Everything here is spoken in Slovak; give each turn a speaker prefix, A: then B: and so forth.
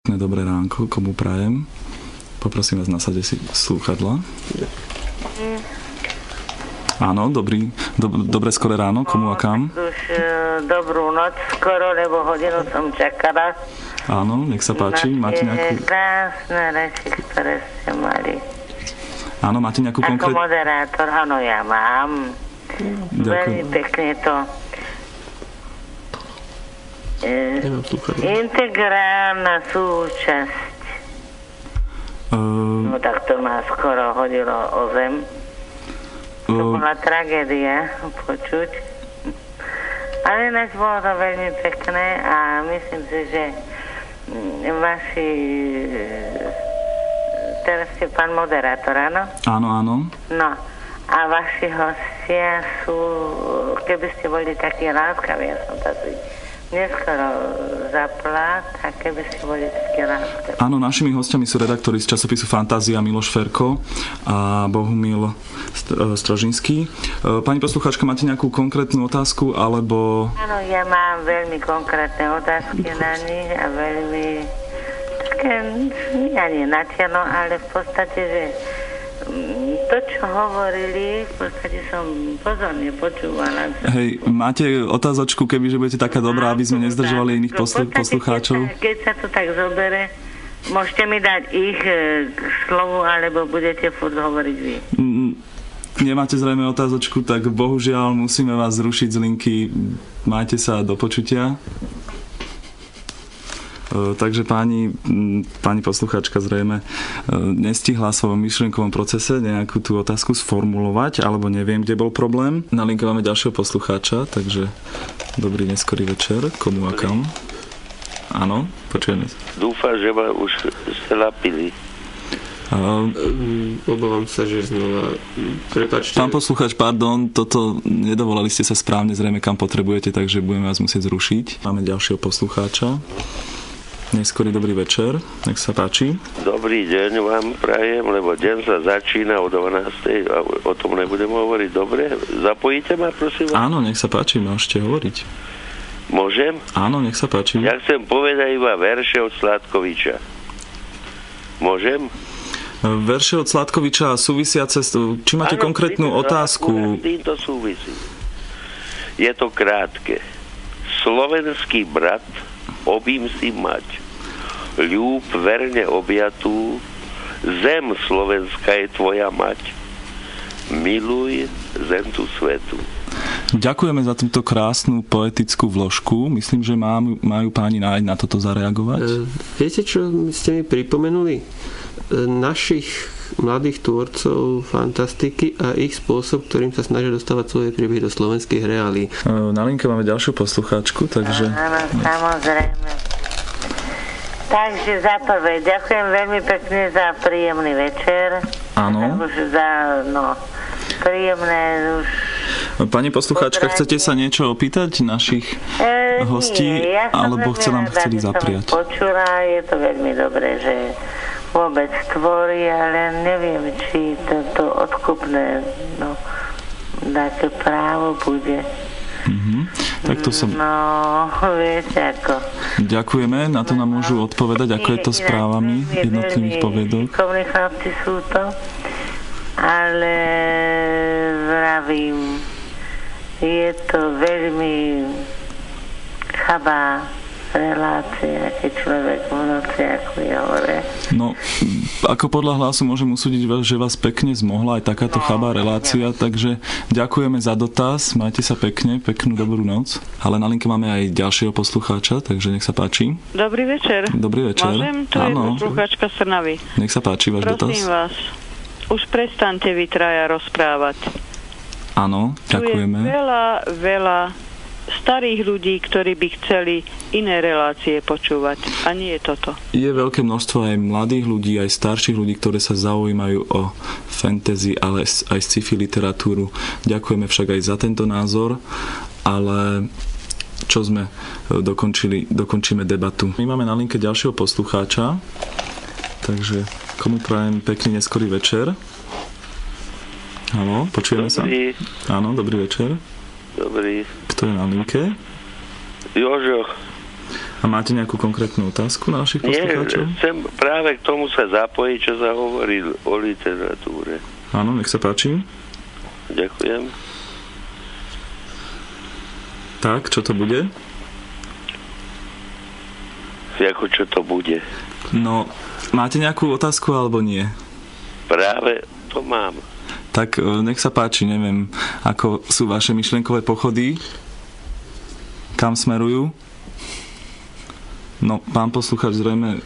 A: Dobré ránko, komu prajem. Poprosím vás, nasadte si slúchadla. Áno, dobré skoré ráno, komu a kam?
B: Už dobrú noc skoro, lebo hodinu som čakala.
A: Áno, nech sa páči. Máte nejakú...
B: krásne reči, ktoré ste mali.
A: Áno, máte nejakú
B: Ako moderátor, áno, ja mám. Veľmi pekne to. Integrálna súčasť. No tak to ma skoro hodilo o zem. To bola tragédia počuť. Ale ináč bolo to veľmi pekné a myslím si, že vaši... Teraz ste pán moderátor, áno?
A: Áno, áno.
B: No. A vaši hostia sú... Keby ste boli takí láskaví, ja som taký neskoro zapla, tak keby ste boli takí láskaví.
A: Áno, našimi hostiami sú redaktori z časopisu Fantázia Miloš Ferko a Bohumil Strožinský. Pani poslucháčka, máte nejakú konkrétnu otázku, alebo...
B: Áno, ja mám veľmi konkrétne otázky na nich a veľmi také, nie na telo, ale v podstate, že to, čo hovorili, v podstate som pozorne počúvala.
A: Hej, máte otázočku, kebyže budete taká dobrá, aby sme nezdržovali iných poslucháčov?
B: Keď sa to tak zobere, môžete mi dať ich k slovu, alebo budete furt hovoriť vy?
A: Nemáte zrejme otázočku, tak bohužiaľ musíme vás zrušiť z linky. Majte sa do počutia. Takže pani poslucháčka zrejme nestihla v svojom myšlienkovom procese nejakú tú otázku sformulovať, alebo neviem, kde bol problém. Na linke máme ďalšieho poslucháča, takže dobrý neskorý večer, komu a kam. Áno, počujeme sa.
C: Dúfam, že ma už ste napili.
D: Obávam sa, že znova... Prepáčte.
A: Pán poslucháč, pardon, toto nedovolali ste sa správne zrejme kam potrebujete, takže budeme vás musieť zrušiť. Máme ďalšieho poslucháča. Neskorý dobrý večer, nech sa páči.
C: Dobrý deň vám prajem, lebo deň sa začína o 12. a o tom nebudem hovoriť. Dobre? Zapojíte ma, prosím vás?
A: Áno, nech sa páči, môžete hovoriť.
C: Môžem?
A: Áno, nech sa páči.
C: Ja chcem povedať iba verše od Sládkoviča. Môžem?
A: Verše od Sládkoviča súvisiace s... Či máte konkrétnu otázku?
C: S týmto súvisí. Je to krátke. Slovenský brat, obím si mať. Ľúb verne objatú, zem slovenská je tvoja mať. Miluj zem tú svetu.
A: Ďakujeme za túto krásnu poetickú vložku. Myslím, že majú páni na toto zareagovať.
D: Viete, čo ste mi pripomenuli? Našich mladých tvorcov fantastiky a ich spôsob, ktorým sa snažia dostávať svoje príbehy do slovenských reálií.
A: Na linke máme ďalšiu poslucháčku, takže...
B: Áno, samozrejme. Takže za prvé, ďakujem veľmi pekne za príjemný večer.
A: Áno.
B: Už príjemné už...
A: Pani poslucháčka, chcete sa niečo opýtať našich hostí, alebo chceli zapriať?
B: Počula, je to veľmi dobré, že vôbec tvorí, ale neviem, či to odkupné také právo bude.
A: Tak to sa...
B: No, viete ako.
A: Ďakujeme, na to nám môžu odpovedať, ako je to s právami jednotlivých poviedok.
B: Veľmi chlapci sú to, ale vravím, je to veľmi chabá relácia, keď človek v noci, ako je hore.
A: No, ako podľa hlasu môžem usúdiť, že vás pekne zmohla aj takáto chabá relácia, takže ďakujeme za dotaz, majte sa pekne, peknú dobrú noc. Ale na linke máme aj ďalšieho poslucháča, takže nech sa páči.
E: Dobrý večer.
A: Dobrý večer.
E: Môžem? Tu je poslucháčka z Trnavy.
A: Nech sa páči, váš dotaz.
E: Prosím vás, už prestaňte vy traja rozprávať.
A: Áno, ďakujeme.
E: Tu je veľa starých ľudí, ktorí by chceli iné relácie počúvať. A nie je toto.
A: Je veľké množstvo aj mladých ľudí, aj starších ľudí, ktoré sa zaujímajú o fantasy, ale aj sci-fi literatúru. Ďakujeme však aj za tento názor, ale čo sme dokončíme debatu. My máme na linke ďalšieho poslucháča, takže komu prajem pekný neskorý večer. Haló, počujeme sa? Áno, dobrý večer.
C: Dobrý.
A: Kto je na linke?
C: Jožo.
A: A máte nejakú konkrétnu otázku na našich poslucháčov?
C: Nie, chcem práve k tomu sa zapojiť, čo sa hovorí o literatúre.
A: Áno, nech sa páči.
C: Ďakujem.
A: Tak, čo to bude?
C: Ako čo to bude?
A: No, máte nejakú otázku alebo nie?
C: Práve to mám.
A: Tak nech sa páči, neviem, ako sú vaše myšlienkové pochody, kam smerujú. No, pán poslucháč zrejme